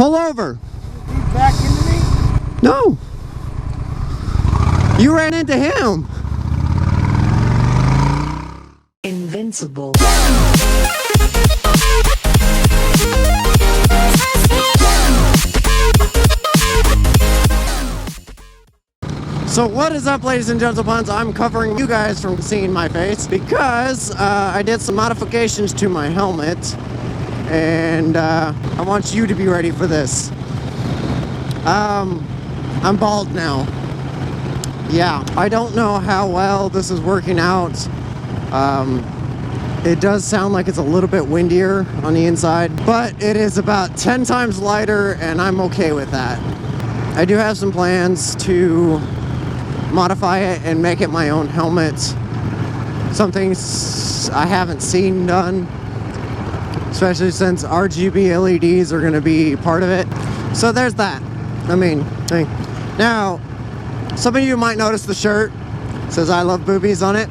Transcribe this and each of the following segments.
Pull over. You back into me? No. You ran into him. Invincible. So what is up, ladies and gentlemen? I'm covering you guys from seeing my face because I did some modifications to my helmet, and I want you to be ready for this. I'm bald now. Yeah, I don't know how well this is working out. It does sound like it's a little bit windier on the inside, but it is about 10 times lighter, and I'm okay with that. I do have some plans to modify it and make it my own helmet. Some things I haven't seen done, especially since RGB LEDs are going to be part of it. So there's that. Now, some of you might notice the shirt. It says I love boobies on it.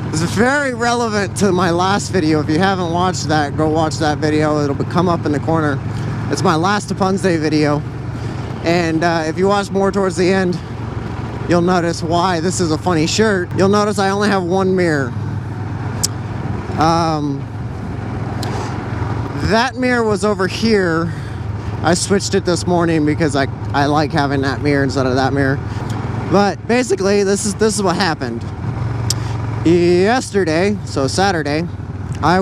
It's very relevant to my last video. If you haven't watched that, go watch that video. It'll come up in the corner. It's my last Rapunz Day video. And if you watch more towards the end, you'll notice why this is a funny shirt. You'll notice I only have one mirror. That mirror was over here. I switched it this morning because I like having that mirror instead of that mirror. But basically, this is what happened. Yesterday, so Saturday, I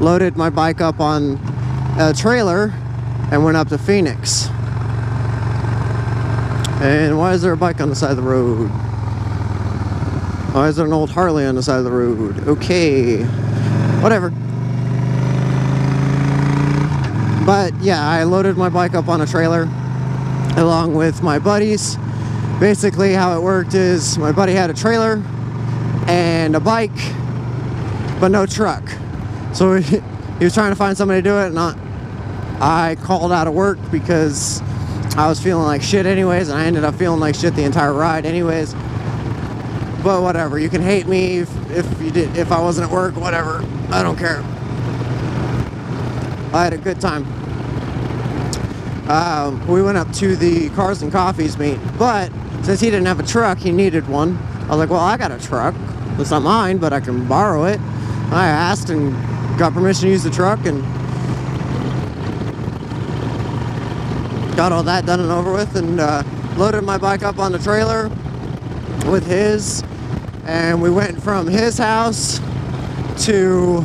loaded my bike up on a trailer and went up to Phoenix. And why is there a bike on the side of the road? Why is there an old Harley on the side of the road? Okay, whatever. But yeah, I loaded my bike up on a trailer along with my buddies. Basically how it worked is my buddy had a trailer and a bike, but no truck. So he was trying to find somebody to do it, and I called out of work because I was feeling like shit anyways, and I ended up feeling like shit the entire ride anyways. But whatever, you can hate me if I wasn't at work, whatever. I don't care. I had a good time. We went up to the Cars and Coffees meet, but since he didn't have a truck, he needed one. I was like, well, I got a truck. It's not mine, but I can borrow it. I asked and got permission to use the truck, and got all that done and over with, and loaded my bike up on the trailer with his, and we went from his house to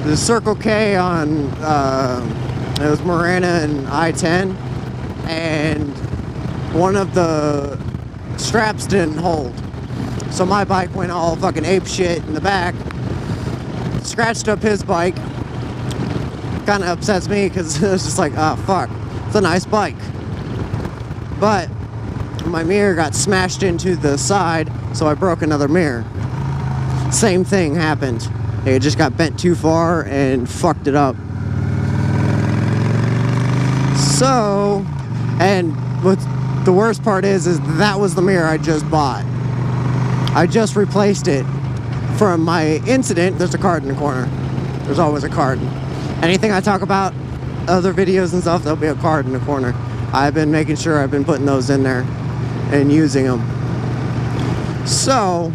the Circle K on it was Marana and I-10, and one of the straps didn't hold, so my bike went all fucking ape shit in the back, scratched up his bike. Kind of upsets me because it was just like, oh fuck, it's a nice bike. But my mirror got smashed into the side, so I broke another mirror. Same thing happened. It just got bent too far and fucked it up. So, and what the worst part is that was the mirror I just bought. I just replaced it. From my incident, there's a card in the corner. There's always a card. Anything I talk about, other videos and stuff, there'll be a card in the corner. I've been making sure I've been putting those in there and using them. So,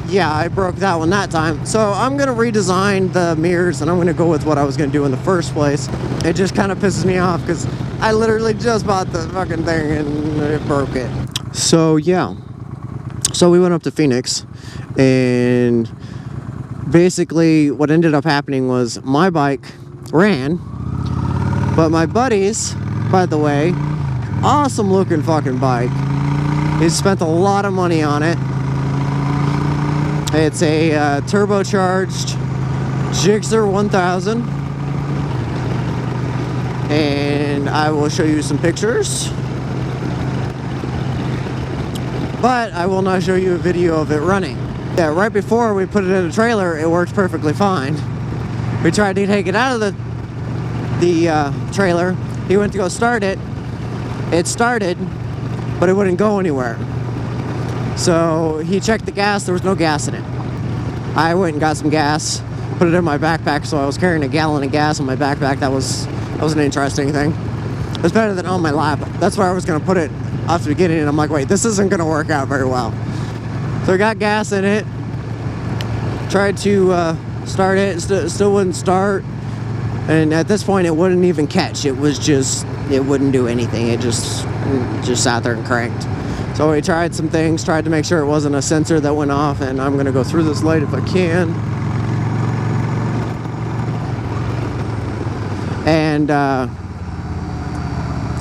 yeah, I broke that one that time. So I'm going to redesign the mirrors, and I'm going to go with what I was going to do in the first place. It just kind of pisses me off because I literally just bought the fucking thing and it broke it. So, yeah. So we went up to Phoenix, and basically what ended up happening was my bike ran, but my buddy's, by the way, awesome looking fucking bike. He spent a lot of money on it. It's a turbocharged Gixxer 1000, and I will show you some pictures, but I will not show you a video of it running. Yeah, right before we put it in a trailer, it worked perfectly fine. We tried to take it out of the trailer. He went to go start it. It started, but it wouldn't go anywhere. So he checked the gas. There was no gas in it. I went and got some gas, put it in my backpack, so I was carrying a gallon of gas in my backpack. That was an interesting thing. It's better than on my lap. That's where I was gonna put it off the beginning, and I'm like, wait, this isn't gonna work out very well. So I got gas in it. Tried to start it, still wouldn't start. And at this point, it wouldn't even catch. It was just, it wouldn't do anything. It just sat there and cranked. So we tried some things, tried to make sure it wasn't a sensor that went off, and I'm gonna go through this light if I can. And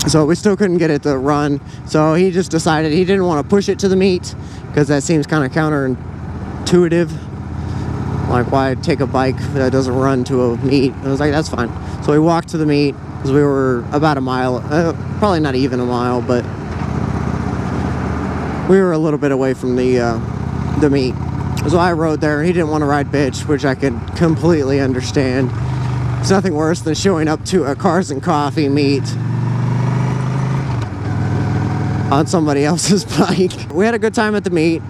so we still couldn't get it to run. So he just decided he didn't want to push it to the meet, because that seems kind of counterintuitive. Like, why take a bike that doesn't run to a meet? I was like, that's fine. So we walked to the meet, because we were about a mile, probably not even a mile, but we were a little bit away from the meet. So I rode there. He didn't want to ride bitch, which I could completely understand. It's nothing worse than showing up to a Cars and Coffee meet on somebody else's bike. We had a good time at the meet.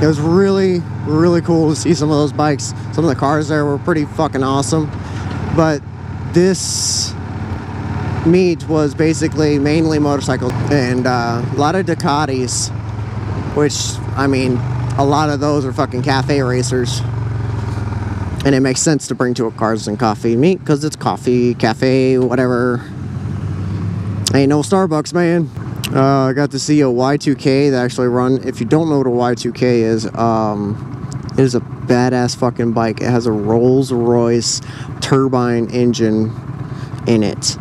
It was really, really cool to see some of those bikes. Some of the cars there were pretty fucking awesome. But this meet was basically mainly motorcycles and a lot of Ducatis, which, I mean, a lot of those are fucking cafe racers. And it makes sense to bring to a Cars and Coffee meet because it's coffee, cafe, whatever. Ain't no Starbucks, man. I got to see a Y2K that actually run. If you don't know what a Y2K is, it is a badass fucking bike. It has a Rolls-Royce turbine engine in it.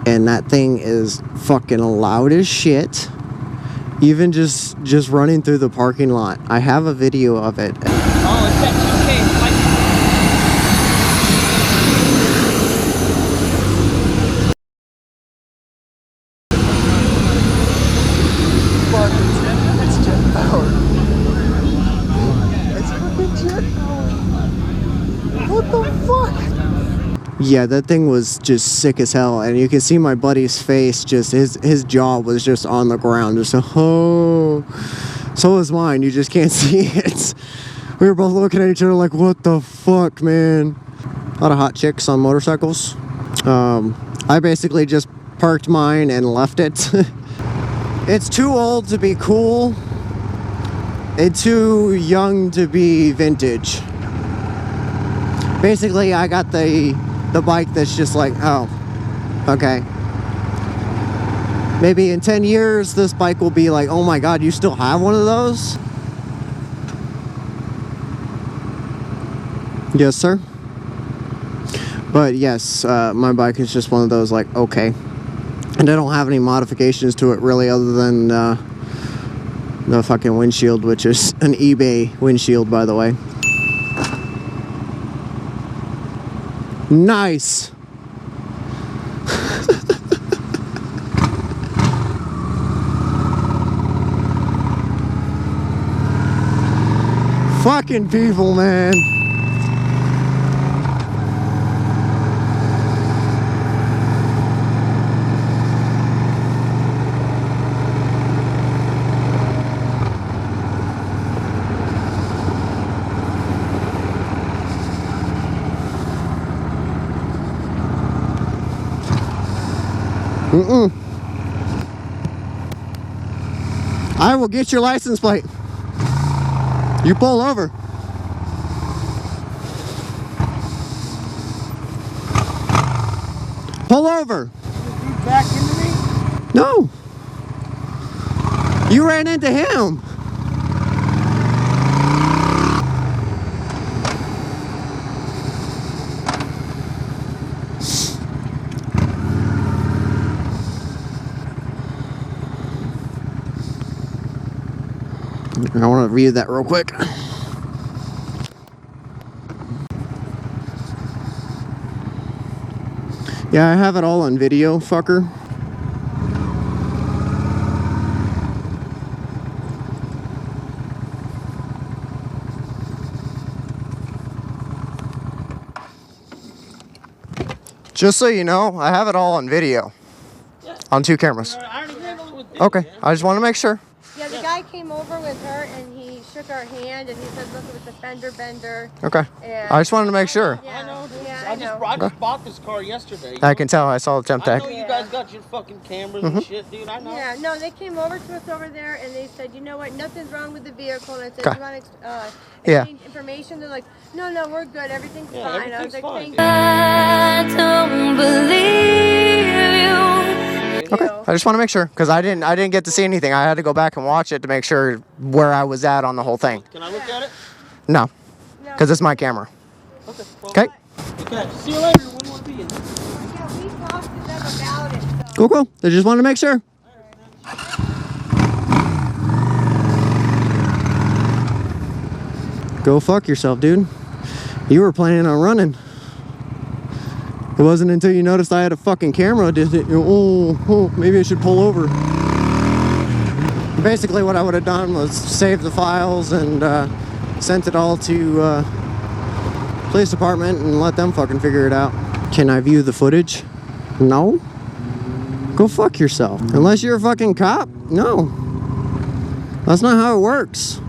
And that thing is fucking loud as shit. Even just running through the parking lot. I have a video of it. Oh, it's that 2K. It's jet powered. It's fucking jet powered. What the fuck? Yeah, that thing was just sick as hell, and you can see my buddy's face, just his jaw was just on the ground, just oh. So is mine, you just can't see it. We were both looking at each other like, what the fuck, man? A lot of hot chicks on motorcycles. I basically just parked mine and left it. It's too old to be cool. It's too young to be vintage. Basically, I got the bike that's just like, oh, okay. Maybe in 10 years, this bike will be like, oh my God, you still have one of those? Yes, sir. But yes, my bike is just one of those like, okay. And I don't have any modifications to it really other than the fucking windshield, which is an eBay windshield, by the way. Nice. Fucking people, man. I will get your license plate. You pull over. Pull over. You back into me? No. You ran into him. I want to read that real quick. Yeah, I have it all on video, fucker. Just so you know, I have it all on video. Yeah. On 2 cameras. I already handled it with this, Okay, man. I just want to make sure. Yeah, the guy came over with her and he shook our hand and he said, look, it was the fender bender. Okay. And I just wanted to make sure. Yeah, I know, dude. Yeah, I just bought this car yesterday. I can tell. I saw the temp I tag. know you guys got your fucking cameras and shit, dude. I know. Yeah, no, they came over to us over there and they said, you know what, nothing's wrong with the vehicle. And I said, Okay. you want to Yeah. exchange information? They're like, no, we're good. Everything's Yeah, fine. I everything's was like, fine, thank dude. you. I don't believe you. Okay. I just want to make sure because I didn't get to see anything. I had to go back and watch it to make sure where I was at on the whole thing. Can I look at it? No, No. because it's my camera. Okay. Well, Okay. Okay. See you later. When you want to be in? Yeah, we talked to them about it. So. Cool. I just wanted to make sure. Go fuck yourself, dude. You were planning on running. It wasn't until you noticed I had a fucking camera did it. Oh, maybe I should pull over. Basically what I would have done was save the files and sent it all to police department and let them fucking figure it out. Can I view the footage? No. Go fuck yourself. Unless you're a fucking cop? No. That's not how it works.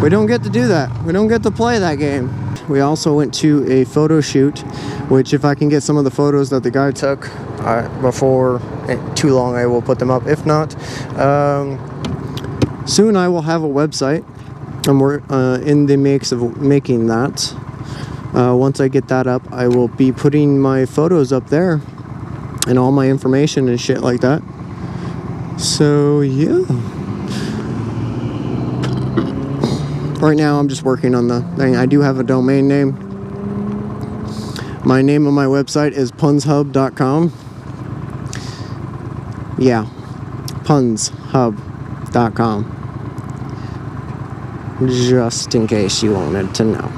We don't get to do that. We don't get to play that game. We also went to a photo shoot, which if I can get some of the photos that the guy took before too long, I will put them up. If not, soon I will have a website, and we're in the mix of making that. Once I get that up, I will be putting my photos up there and all my information and shit like that. So yeah. Right now I'm just working on the thing. I do have a domain name. My name on my website is punshub.com. Yeah, punshub.com. Just in case you wanted to know.